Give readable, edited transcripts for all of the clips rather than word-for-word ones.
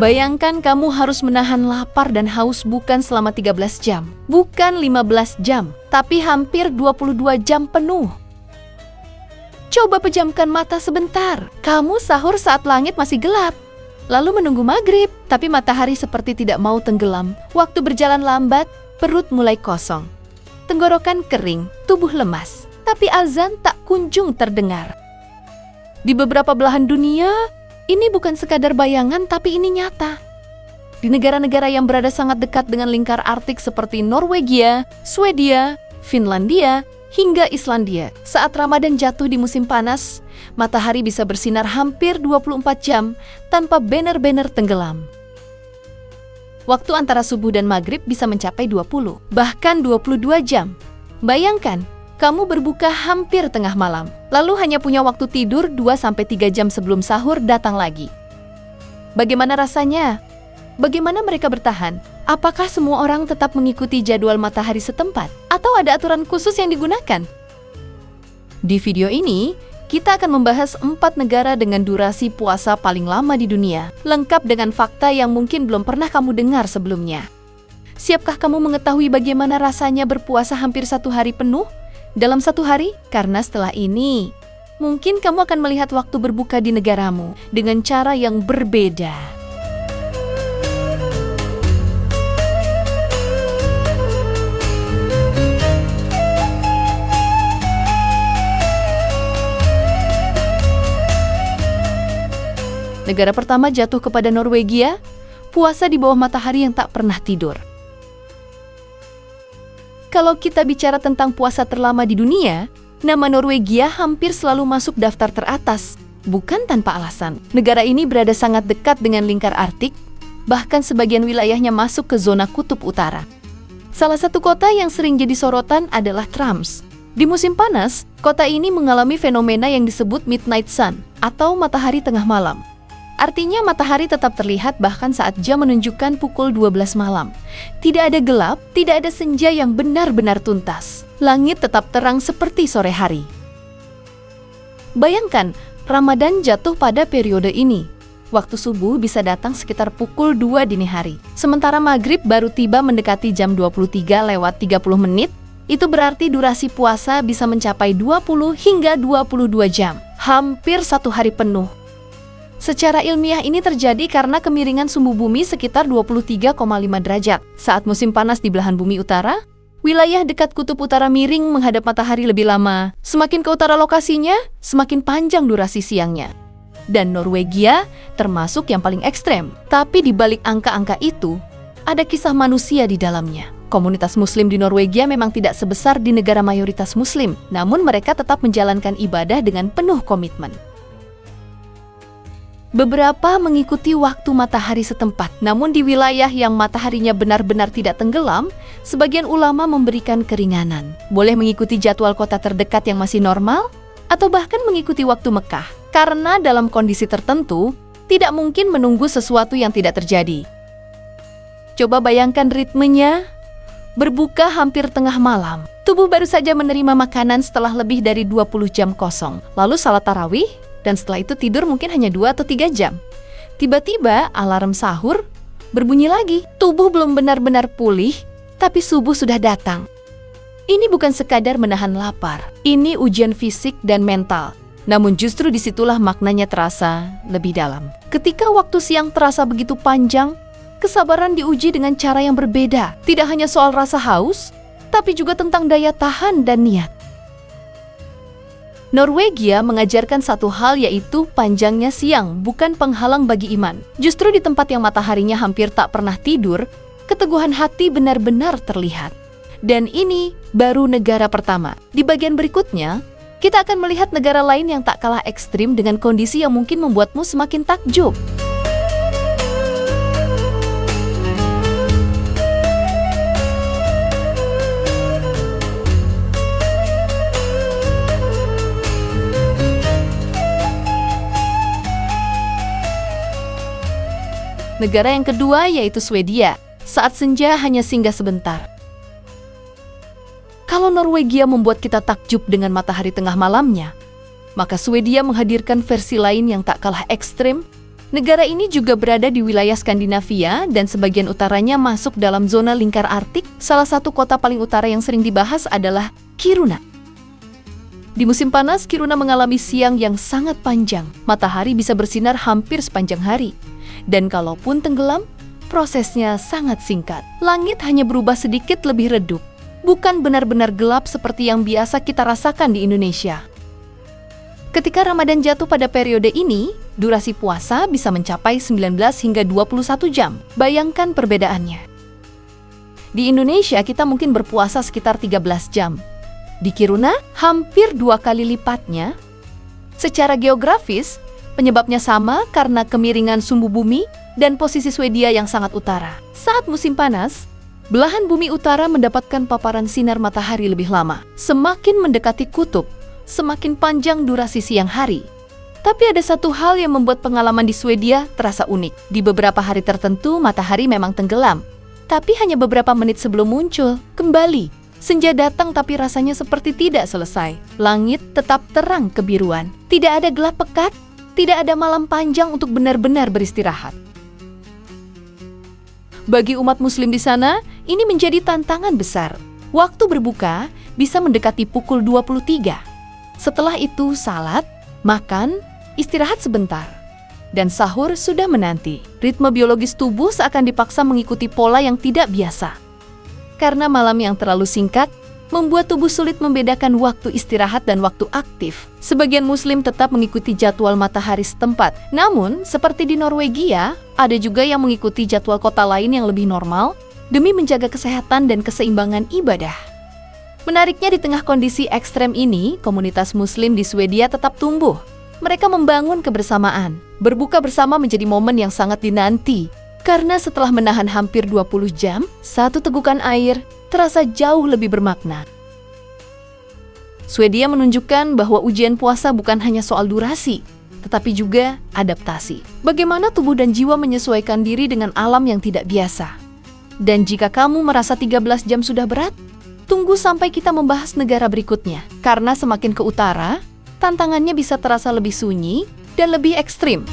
Bayangkan kamu harus menahan lapar dan haus bukan selama 13 jam, bukan 15 jam, tapi hampir 22 jam penuh. Coba pejamkan mata sebentar. Kamu sahur saat langit masih gelap. Lalu menunggu maghrib, tapi matahari seperti tidak mau tenggelam. Waktu berjalan lambat, perut mulai kosong. Tenggorokan kering, tubuh lemas. Tapi azan tak kunjung terdengar. Di beberapa belahan dunia, ini bukan sekadar bayangan, tapi ini nyata. Di negara-negara yang berada sangat dekat dengan lingkar Arktik seperti Norwegia, Swedia, Finlandia, hingga Islandia, saat Ramadan jatuh di musim panas, matahari bisa bersinar hampir 24 jam tanpa benar-benar tenggelam. Waktu antara subuh dan maghrib bisa mencapai 20, bahkan 22 jam. Bayangkan, kamu berbuka hampir tengah malam, lalu hanya punya waktu tidur 2-3 jam sebelum sahur datang lagi. Bagaimana rasanya? Bagaimana mereka bertahan? Apakah semua orang tetap mengikuti jadwal matahari setempat? Atau ada aturan khusus yang digunakan? Di video ini, kita akan membahas 4 negara dengan durasi puasa paling lama di dunia, lengkap dengan fakta yang mungkin belum pernah kamu dengar sebelumnya. Siapkah kamu mengetahui bagaimana rasanya berpuasa hampir 1 hari penuh? Dalam 1 hari? Karena setelah ini, mungkin kamu akan melihat waktu berbuka di negaramu dengan cara yang berbeda. Negara pertama jatuh kepada Norwegia, puasa di bawah matahari yang tak pernah tidur. Kalau kita bicara tentang puasa terlama di dunia, nama Norwegia hampir selalu masuk daftar teratas, bukan tanpa alasan. Negara ini berada sangat dekat dengan lingkar Arktik, bahkan sebagian wilayahnya masuk ke zona kutub utara. Salah satu kota yang sering jadi sorotan adalah Tromsø. Di musim panas, kota ini mengalami fenomena yang disebut midnight sun, atau matahari tengah malam. Artinya matahari tetap terlihat bahkan saat jam menunjukkan pukul 12 malam. Tidak ada gelap, tidak ada senja yang benar-benar tuntas. Langit tetap terang seperti sore hari. Bayangkan, Ramadan jatuh pada periode ini. Waktu subuh bisa datang sekitar pukul 2 dini hari. Sementara maghrib baru tiba mendekati jam 23:30 menit. Itu berarti durasi puasa bisa mencapai 20 hingga 22 jam. Hampir 1 hari penuh. Secara ilmiah ini terjadi karena kemiringan sumbu bumi sekitar 23,5 derajat. Saat musim panas di belahan bumi utara, wilayah dekat kutub utara miring menghadap matahari lebih lama. Semakin ke utara lokasinya, semakin panjang durasi siangnya. Dan Norwegia termasuk yang paling ekstrem. Tapi di balik angka-angka itu, ada kisah manusia di dalamnya. Komunitas muslim di Norwegia memang tidak sebesar di negara mayoritas muslim, namun mereka tetap menjalankan ibadah dengan penuh komitmen. Beberapa mengikuti waktu matahari setempat, namun di wilayah yang mataharinya benar-benar tidak tenggelam, sebagian ulama memberikan keringanan. Boleh mengikuti jadwal kota terdekat yang masih normal, atau bahkan mengikuti waktu Mekah. Karena dalam kondisi tertentu, tidak mungkin menunggu sesuatu yang tidak terjadi. Coba bayangkan ritmenya, berbuka hampir tengah malam. Tubuh baru saja menerima makanan setelah lebih dari 20 jam kosong. Lalu salat tarawih, dan setelah itu tidur mungkin hanya 2 atau 3 jam. Tiba-tiba alarm sahur berbunyi lagi. Tubuh belum benar-benar pulih, tapi subuh sudah datang. Ini bukan sekadar menahan lapar. Ini ujian fisik dan mental. Namun justru disitulah maknanya terasa lebih dalam. Ketika waktu siang terasa begitu panjang, kesabaran diuji dengan cara yang berbeda. Tidak hanya soal rasa haus, tapi juga tentang daya tahan dan niat. Norwegia mengajarkan satu hal, yaitu panjangnya siang bukan penghalang bagi iman. Justru di tempat yang mataharinya hampir tak pernah tidur, keteguhan hati benar-benar terlihat. Dan ini baru negara pertama. Di bagian berikutnya, kita akan melihat negara lain yang tak kalah ekstrim dengan kondisi yang mungkin membuatmu semakin takjub. Negara yang kedua yaitu Swedia. Saat senja hanya singgah sebentar. Kalau Norwegia membuat kita takjub dengan matahari tengah malamnya, maka Swedia menghadirkan versi lain yang tak kalah ekstrim, Negara ini juga berada di wilayah Skandinavia dan sebagian utaranya masuk dalam zona lingkar Arktik. Salah satu kota paling utara yang sering dibahas adalah Kiruna. Di musim panas, Kiruna mengalami siang yang sangat panjang. Matahari bisa bersinar hampir sepanjang hari. Dan kalaupun tenggelam, prosesnya sangat singkat. Langit hanya berubah sedikit lebih redup. Bukan benar-benar gelap seperti yang biasa kita rasakan di Indonesia. Ketika Ramadan jatuh pada periode ini, durasi puasa bisa mencapai 19 hingga 21 jam. Bayangkan perbedaannya. Di Indonesia kita mungkin berpuasa sekitar 13 jam. Di Kiruna, hampir 2 kali lipatnya. Secara geografis, penyebabnya sama karena kemiringan sumbu bumi dan posisi Swedia yang sangat utara. Saat musim panas, belahan bumi utara mendapatkan paparan sinar matahari lebih lama. Semakin mendekati kutub, semakin panjang durasi siang hari. Tapi ada satu hal yang membuat pengalaman di Swedia terasa unik. Di beberapa hari tertentu, matahari memang tenggelam. Tapi hanya beberapa menit sebelum muncul, kembali. Senja datang tapi rasanya seperti tidak selesai. Langit tetap terang kebiruan. Tidak ada gelap pekat, tidak ada malam panjang untuk benar-benar beristirahat. Bagi umat muslim di sana, ini menjadi tantangan besar. Waktu berbuka bisa mendekati pukul 23. Setelah itu salat, makan, istirahat sebentar. Dan sahur sudah menanti. Ritme biologis tubuh seakan dipaksa mengikuti pola yang tidak biasa. Karena malam yang terlalu singkat, membuat tubuh sulit membedakan waktu istirahat dan waktu aktif. Sebagian muslim tetap mengikuti jadwal matahari setempat. Namun, seperti di Norwegia, ada juga yang mengikuti jadwal kota lain yang lebih normal demi menjaga kesehatan dan keseimbangan ibadah. Menariknya di tengah kondisi ekstrem ini, komunitas muslim di Swedia tetap tumbuh. Mereka membangun kebersamaan. Berbuka bersama menjadi momen yang sangat dinanti. Karena setelah menahan hampir 20 jam, satu tegukan air terasa jauh lebih bermakna. Swedia menunjukkan bahwa ujian puasa bukan hanya soal durasi, tetapi juga adaptasi. Bagaimana tubuh dan jiwa menyesuaikan diri dengan alam yang tidak biasa. Dan jika kamu merasa 13 jam sudah berat, tunggu sampai kita membahas negara berikutnya. Karena semakin ke utara, tantangannya bisa terasa lebih sunyi dan lebih ekstrim.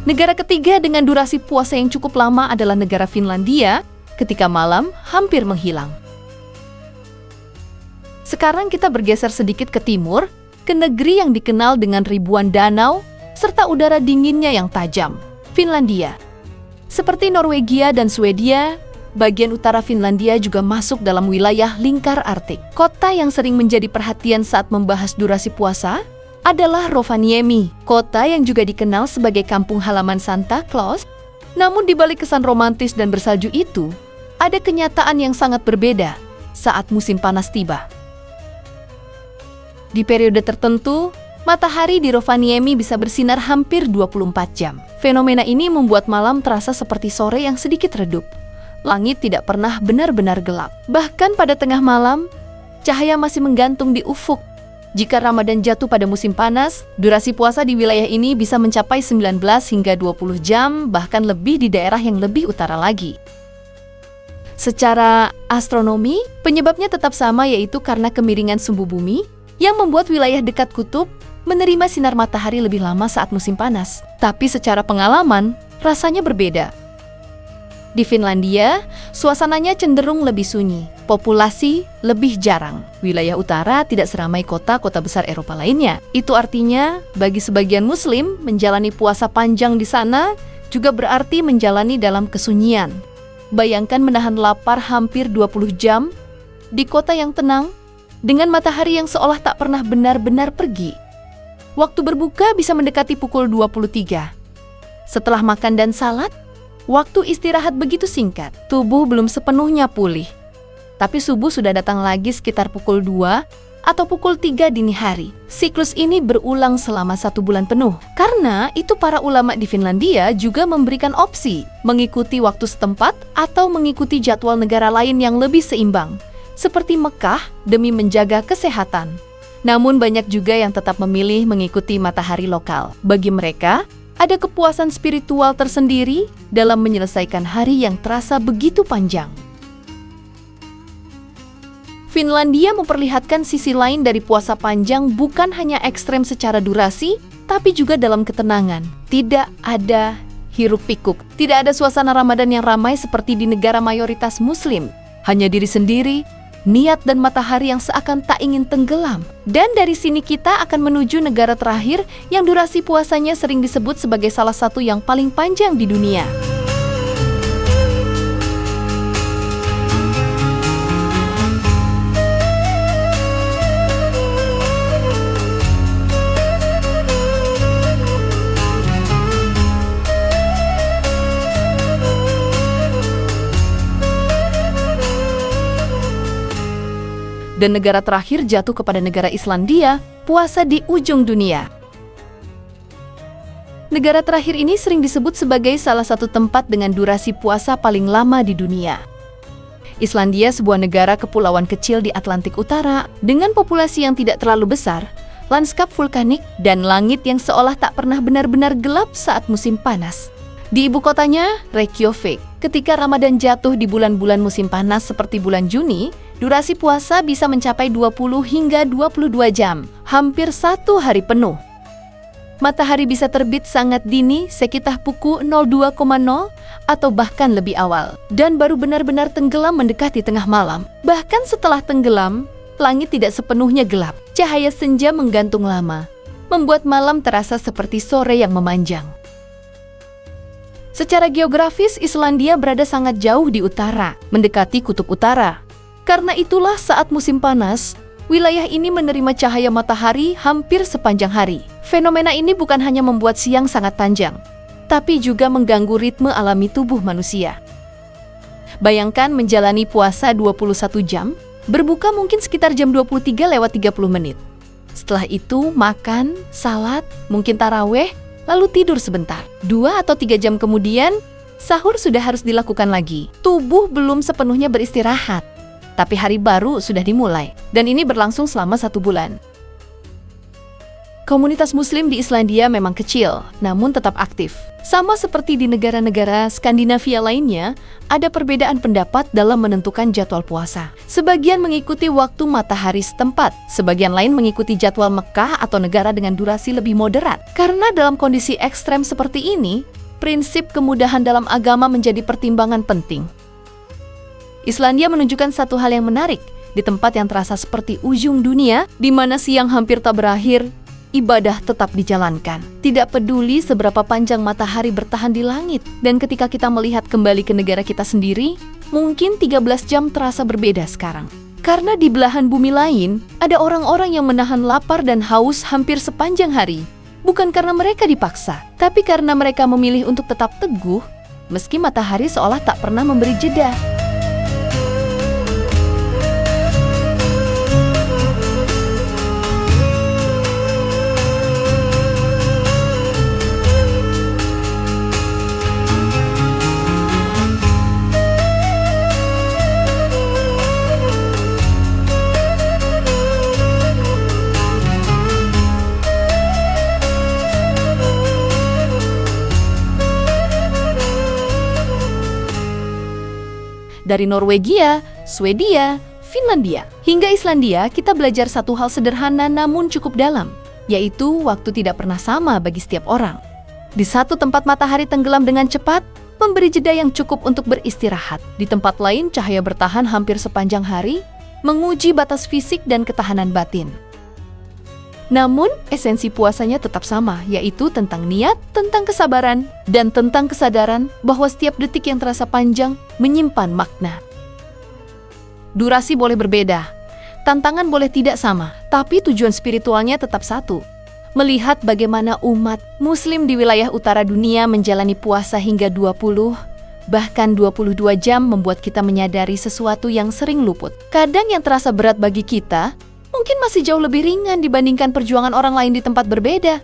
Negara ketiga dengan durasi puasa yang cukup lama adalah negara Finlandia, ketika malam hampir menghilang. Sekarang kita bergeser sedikit ke timur, ke negeri yang dikenal dengan ribuan danau, serta udara dinginnya yang tajam, Finlandia. Seperti Norwegia dan Swedia, bagian utara Finlandia juga masuk dalam wilayah lingkar Arktik. Kota yang sering menjadi perhatian saat membahas durasi puasa adalah Rovaniemi, kota yang juga dikenal sebagai kampung halaman Santa Claus. Namun di balik kesan romantis dan bersalju itu, ada kenyataan yang sangat berbeda saat musim panas tiba. Di periode tertentu, matahari di Rovaniemi bisa bersinar hampir 24 jam. Fenomena ini membuat malam terasa seperti sore yang sedikit redup. Langit tidak pernah benar-benar gelap. Bahkan pada tengah malam, cahaya masih menggantung di ufuk. Jika Ramadan jatuh pada musim panas, durasi puasa di wilayah ini bisa mencapai 19 hingga 20 jam, bahkan lebih di daerah yang lebih utara lagi. Secara astronomi, penyebabnya tetap sama, yaitu karena kemiringan sumbu bumi yang membuat wilayah dekat kutub menerima sinar matahari lebih lama saat musim panas. Tapi secara pengalaman, rasanya berbeda. Di Finlandia, suasananya cenderung lebih sunyi, populasi lebih jarang. Wilayah utara tidak seramai kota-kota besar Eropa lainnya. Itu artinya, bagi sebagian muslim, menjalani puasa panjang di sana juga berarti menjalani dalam kesunyian. Bayangkan menahan lapar hampir 20 jam di kota yang tenang, dengan matahari yang seolah tak pernah benar-benar pergi. Waktu berbuka bisa mendekati pukul 23. Setelah makan dan salat, waktu istirahat begitu singkat, tubuh belum sepenuhnya pulih. Tapi subuh sudah datang lagi sekitar pukul 2 atau pukul 3 dini hari. Siklus ini berulang selama 1 bulan penuh. Karena itu para ulama di Finlandia juga memberikan opsi mengikuti waktu setempat atau mengikuti jadwal negara lain yang lebih seimbang. seperti Mekah demi menjaga kesehatan. Namun banyak juga yang tetap memilih mengikuti matahari lokal. Bagi mereka, ada kepuasan spiritual tersendiri dalam menyelesaikan hari yang terasa begitu panjang. Finlandia memperlihatkan sisi lain dari puasa panjang, bukan hanya ekstrem secara durasi, tapi juga dalam ketenangan. Tidak ada hiruk-pikuk, tidak ada suasana Ramadan yang ramai seperti di negara mayoritas Muslim. Hanya diri sendiri, niat dan matahari yang seakan tak ingin tenggelam. Dan dari sini kita akan menuju negara terakhir yang durasi puasanya sering disebut sebagai salah satu yang paling panjang di dunia. Dan negara terakhir jatuh kepada negara Islandia, puasa di ujung dunia. Negara terakhir ini sering disebut sebagai salah satu tempat dengan durasi puasa paling lama di dunia. Islandia sebuah negara kepulauan kecil di Atlantik Utara dengan populasi yang tidak terlalu besar, lanskap vulkanik, dan langit yang seolah tak pernah benar-benar gelap saat musim panas. Di ibu kotanya, Reykjavik, ketika Ramadan jatuh di bulan-bulan musim panas seperti bulan Juni, durasi puasa bisa mencapai 20 hingga 22 jam, hampir 1 hari penuh. Matahari bisa terbit sangat dini sekitar pukul 02.00 atau bahkan lebih awal, dan baru benar-benar tenggelam mendekati tengah malam. Bahkan setelah tenggelam, langit tidak sepenuhnya gelap. Cahaya senja menggantung lama, membuat malam terasa seperti sore yang memanjang. Secara geografis, Islandia berada sangat jauh di utara, mendekati kutub utara. Karena itulah saat musim panas, wilayah ini menerima cahaya matahari hampir sepanjang hari. Fenomena ini bukan hanya membuat siang sangat panjang, tapi juga mengganggu ritme alami tubuh manusia. Bayangkan menjalani puasa 21 jam, berbuka mungkin sekitar jam 23:30. Setelah itu makan, salat, mungkin taraweh, lalu tidur sebentar. 2 atau 3 jam kemudian, sahur sudah harus dilakukan lagi. Tubuh belum sepenuhnya beristirahat, tapi hari baru sudah dimulai, dan ini berlangsung selama 1 bulan. Komunitas Muslim di Islandia memang kecil, namun tetap aktif. Sama seperti di negara-negara Skandinavia lainnya, ada perbedaan pendapat dalam menentukan jadwal puasa. Sebagian mengikuti waktu matahari setempat, sebagian lain mengikuti jadwal Mekah atau negara dengan durasi lebih moderat. Karena dalam kondisi ekstrem seperti ini, prinsip kemudahan dalam agama menjadi pertimbangan penting. Islandia menunjukkan satu hal yang menarik. Di tempat yang terasa seperti ujung dunia, di mana siang hampir tak berakhir, ibadah tetap dijalankan. Tidak peduli seberapa panjang matahari bertahan di langit. Dan ketika kita melihat kembali ke negara kita sendiri, mungkin 13 jam terasa berbeda sekarang. Karena di belahan bumi lain, ada orang-orang yang menahan lapar dan haus hampir sepanjang hari. Bukan karena mereka dipaksa, tapi karena mereka memilih untuk tetap teguh, meski matahari seolah tak pernah memberi jeda. Dari Norwegia, Swedia, Finlandia, hingga Islandia, kita belajar satu hal sederhana namun cukup dalam, yaitu waktu tidak pernah sama bagi setiap orang. Di satu tempat matahari tenggelam dengan cepat, memberi jeda yang cukup untuk beristirahat. Di tempat lain, cahaya bertahan hampir sepanjang hari, menguji batas fisik dan ketahanan batin. Namun, esensi puasanya tetap sama, yaitu tentang niat, tentang kesabaran, dan tentang kesadaran bahwa setiap detik yang terasa panjang menyimpan makna. Durasi boleh berbeda, tantangan boleh tidak sama, tapi tujuan spiritualnya tetap satu. Melihat bagaimana umat Muslim di wilayah utara dunia menjalani puasa hingga 20, bahkan 22 jam membuat kita menyadari sesuatu yang sering luput. Kadang yang terasa berat bagi kita, mungkin masih jauh lebih ringan dibandingkan perjuangan orang lain di tempat berbeda.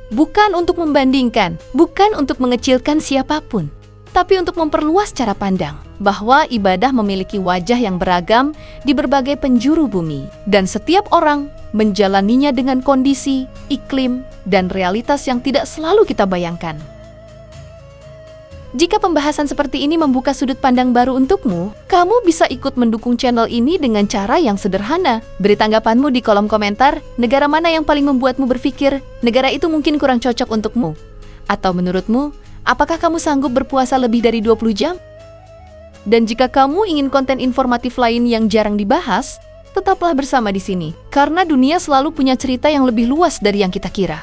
Bukan untuk membandingkan, bukan untuk mengecilkan siapapun, tapi untuk memperluas cara pandang bahwa ibadah memiliki wajah yang beragam di berbagai penjuru bumi, dan setiap orang menjalaninya dengan kondisi, iklim, dan realitas yang tidak selalu kita bayangkan. Jika pembahasan seperti ini membuka sudut pandang baru untukmu, kamu bisa ikut mendukung channel ini dengan cara yang sederhana. Beri tanggapanmu di kolom komentar, negara mana yang paling membuatmu berpikir, negara itu mungkin kurang cocok untukmu. Atau menurutmu, apakah kamu sanggup berpuasa lebih dari 20 jam? Dan jika kamu ingin konten informatif lain yang jarang dibahas, tetaplah bersama di sini, karena dunia selalu punya cerita yang lebih luas dari yang kita kira.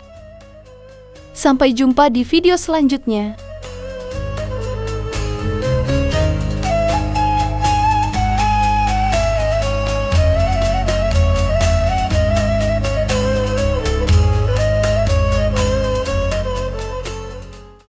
Sampai jumpa di video selanjutnya.